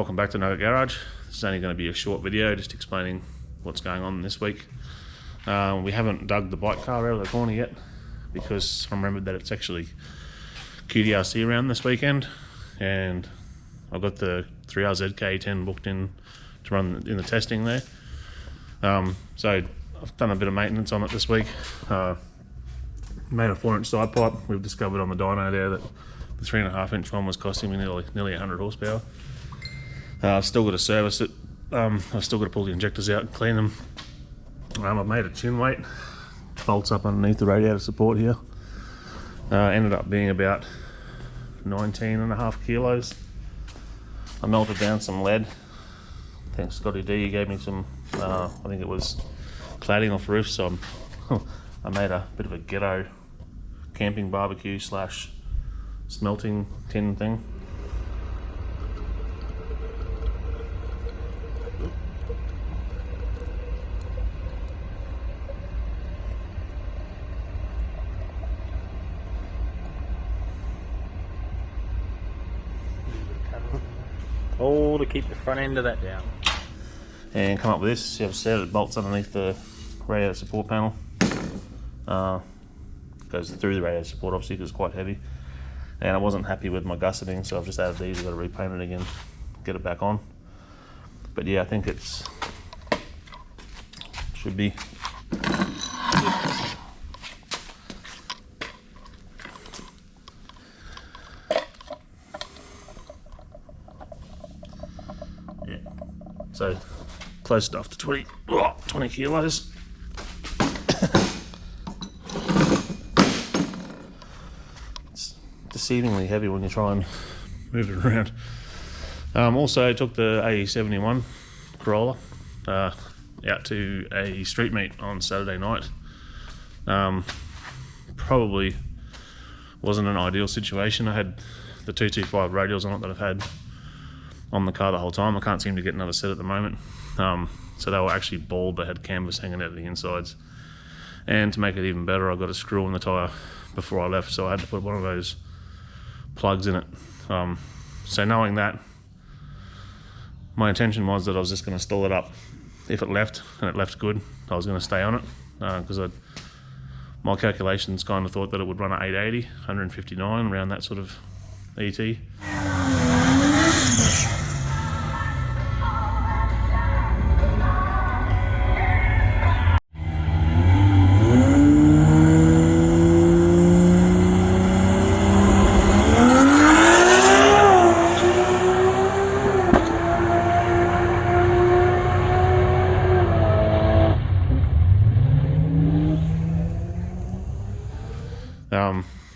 welcome back to Nugget Garage. This is only going to be a short video just explaining what's going on this week. We haven't dug the bike car out of the corner yet because I remembered that it's actually QDRC round this weekend, and I've got the 3RZ KE10 booked in to run in the testing there. So I've done a bit of maintenance on it this week. Made a 4-inch side pipe. We've discovered on the dyno there that the 3.5-inch one was costing me nearly 100 horsepower. I've still got to service it. I've still got to pull the injectors out and clean them. I've made a chin weight. Bolts up underneath the radiator support here. Ended up being about 19.5 kilos. I melted down some lead. Thanks Scotty D, he gave me some, I think it was cladding off roof, so I made a bit of a ghetto camping barbecue slash smelting tin thing. All to keep the front end of that down. And come up with this. You have a set of bolts underneath the radiator support panel. Goes through the radiator support obviously because it's quite heavy. And I wasn't happy with my gusseting, so I've just added these. I've got to repaint it again, get it back on. But yeah, I think it's should be. Yeah, so close enough to 20 kilos. Deceivingly heavy when you try and move it around. Also took the AE71 Corolla out to a street meet on Saturday night. Probably wasn't an ideal situation. I had the 225 radials on it that I've had on the car the whole time. I can't seem to get another set at the moment. So they were actually bald. They had canvas hanging out of the insides. And to make it even better, I got a screw in the tyre before I left, so I had to put one of those plugs in it. So knowing that, my intention was that I was just going to stall it up. If it left, and it left good, I was going to stay on it, because my calculations kind of thought that it would run at 880, 159, around that sort of ET.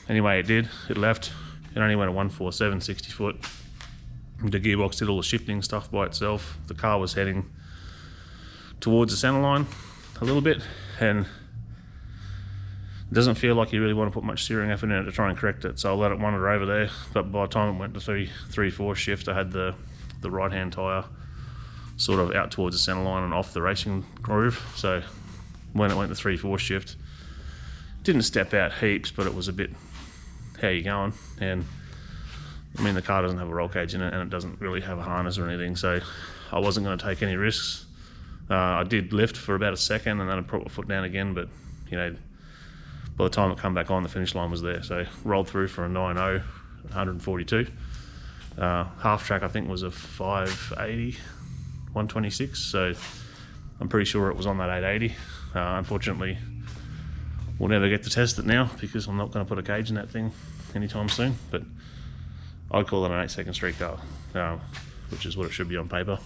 Anyway, it did. It left. It only went at 147, 60 foot. The gearbox did all the shifting stuff by itself. The car was heading towards the centre line a little bit, and it doesn't feel like you really want to put much steering effort in it to try and correct it. So I let it wander over there. But by the time it went to 3/4 shift, I had the right-hand tyre sort of out towards the centre line and off the racing groove. So when it went to 3/4 shift, didn't step out heaps, but it was a bit, how you going? And I mean, the car doesn't have a roll cage in it, and it doesn't really have a harness or anything, so I wasn't going to take any risks. I did lift for about a second, and then I put my foot down again, but you know, by the time it come back on, the finish line was there. So rolled through for a 9.0, 142. Half track I think was a 580, 126. So I'm pretty sure it was on that 880. Unfortunately, we'll never get to test it now because I'm not going to put a cage in that thing anytime soon, but I'd call it an 8-second street car, which is what it should be on paper.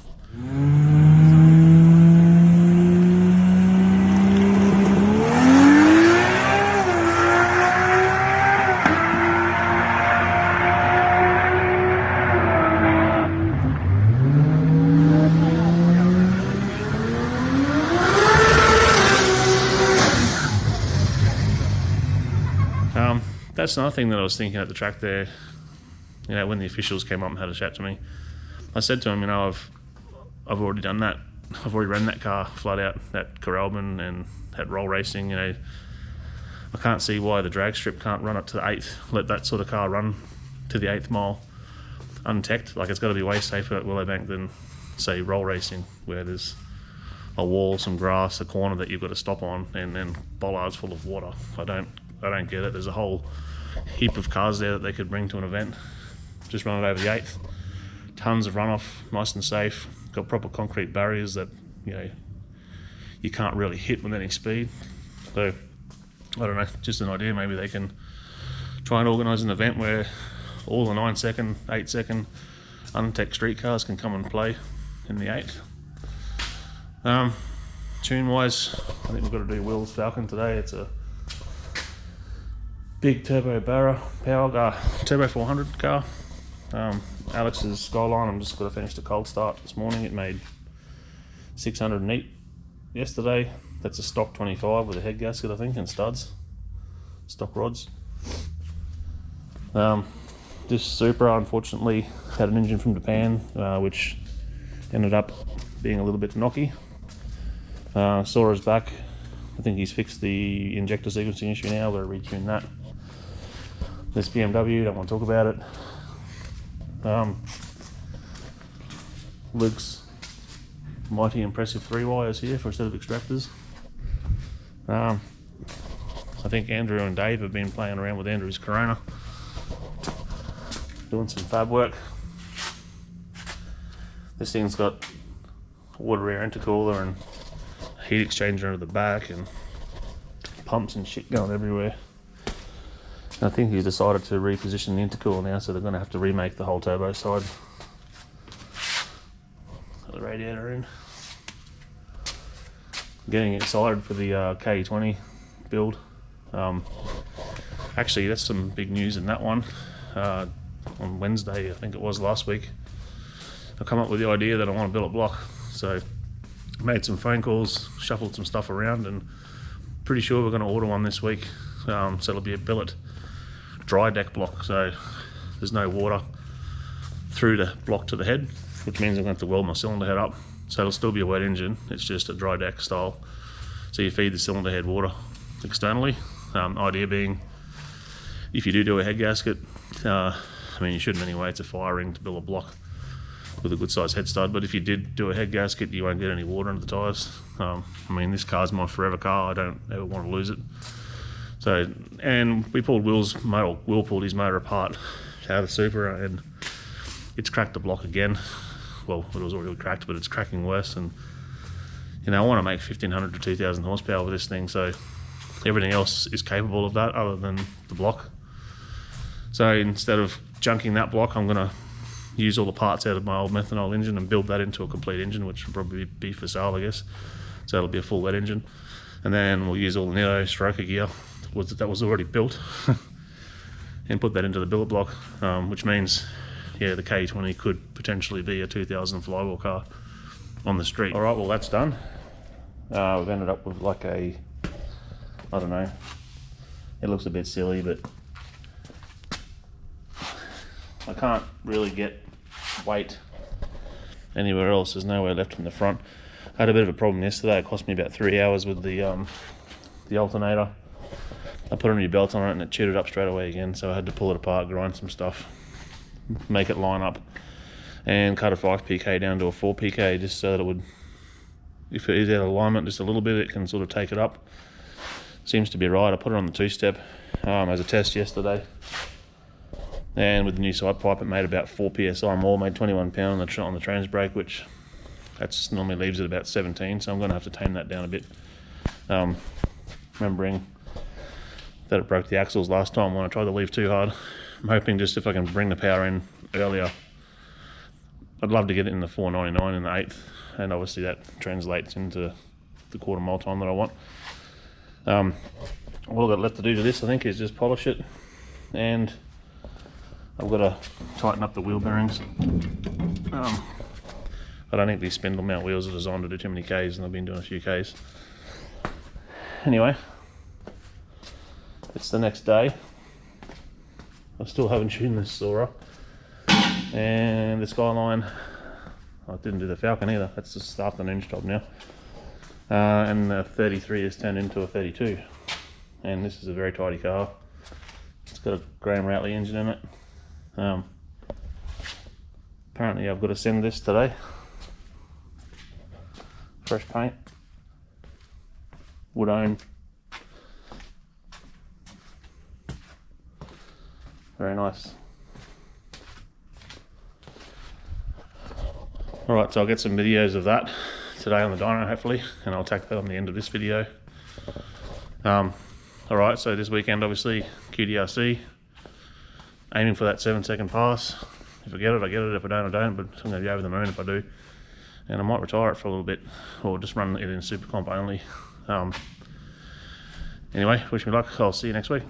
That's another thing that I was thinking at the track there. You know, when the officials came up and had a chat to me, I said to them, you know, I've already done that. I've already ran that car flat out at Corralman and at Roll Racing. You know, I can't see why the drag strip can't run it to the 8th. Let that sort of car run to the 8th mile unteched. Like, it's got to be way safer at Willowbank than, say, roll racing, where there's a wall, some grass, a corner that you've got to stop on, and then bollards full of water. I don't get it. There's a whole heap of cars there that they could bring to an event. Just run it over the 8th. Tons of runoff, nice and safe. Got proper concrete barriers that, you know, you can't really hit with any speed. So, I don't know, just an idea. Maybe they can try and organise an event where all the 9-second, 8-second untech street cars can come and play in the 8th. Tune wise, I think we've got to do Will's Falcon today. It's a big turbo barra power turbo 400 car. Alex's Skyline, I'm just going to finish the cold start this morning. It made 608 yesterday. That's a stock 25 with a head gasket, I think, and studs, stock rods. This Supra unfortunately had an engine from Japan, which ended up being a little bit knocky. Sora's back. I think he's fixed the injector sequencing issue now. We're going to retune that. This BMW, don't want to talk about it. Luke's mighty impressive 3 wires here for a set of extractors. I think Andrew and Dave have been playing around with Andrew's Corona, doing some fab work. This thing's got water air intercooler and heat exchanger under the back and pumps and shit going everywhere. And I think he's decided to reposition the intercooler now, so they're going to have to remake the whole turbo side. Put the radiator in. Getting excited for the KE10 build. Actually, that's some big news in that one. On Wednesday, I think it was last week, I come up with the idea that I want to build a block. So made some phone calls, shuffled some stuff around, and pretty sure we're going to order one this week. So it'll be a billet dry deck block, so there's no water through the block to the head, which means I'm going to have to weld my cylinder head up. So it'll still be a wet engine, it's just a dry deck style. So you feed the cylinder head water externally. Idea being, if you do a head gasket, I mean, you shouldn't anyway, it's a fire ring to build a block with a good sized head stud, but if you did do a head gasket, you won't get any water under the tyres. I mean, this car's my forever car, I don't ever want to lose it. So, and we pulled Will pulled his motor apart out of the Supra, and it's cracked the block again. Well, it was already cracked, but it's cracking worse. And you know, I want to make 1500 to 2000 horsepower with this thing, so everything else is capable of that other than the block. So instead of junking that block, I'm going to use all the parts out of my old methanol engine and build that into a complete engine, which will probably be for sale, I guess. So it'll be a full wet engine. And then we'll use all the Nitto stroker gear that was already built and put that into the billet block, which means, yeah, the KE10 could potentially be a 2000 flywheel car on the street. All right, well, that's done. We've ended up with like a, I don't know, it looks a bit silly, but I can't really get weight anywhere else. There's nowhere left in the front. I had a bit of a problem yesterday. It cost me about 3 hours with the alternator. I put a new belt on it and it chewed it up straight away again, so I had to pull it apart, grind some stuff, make it line up, and cut a 5 pk down to a 4 pk just so that it would, if it is out of alignment just a little bit, it can sort of take it up. Seems to be right. I put it on the 2-step as a test yesterday, and with the new side pipe it made about 4 psi more, made 21 pound on the trans brake, which that's normally leaves it about 17, so I'm going to have to tame that down a bit. Remembering that it broke the axles last time when I tried to leave too hard. I'm hoping just if I can bring the power in earlier. I'd love to get it in the 499 in the 8th, and obviously that translates into the quarter mile time that I want. All I've got left to do to this, I think, is just polish it, and I've got to tighten up the wheel bearings. I don't think these spindle mount wheels are designed to do too many Ks, and I've been doing a few Ks. Anyway, it's the next day. I still haven't tuned this Sora. And the Skyline, I didn't do the Falcon either. That's just afternoon's job now. And the 33 has turned into a 32. And this is a very tidy car. It's got a Graham Routley engine in it. Apparently I've got to send this today. Fresh paint. Would own. Very nice. Alright, so I'll get some videos of that today on the dyno hopefully, and I'll tack that on the end of this video. Alright, so this weekend obviously QDRC, aiming for that 7-second pass. If I get it, I get it. If I don't, I don't, but I'm going to be over the moon if I do. And I might retire it for a little bit, or just run it in super comp only. Anyway, wish me luck. I'll see you next week.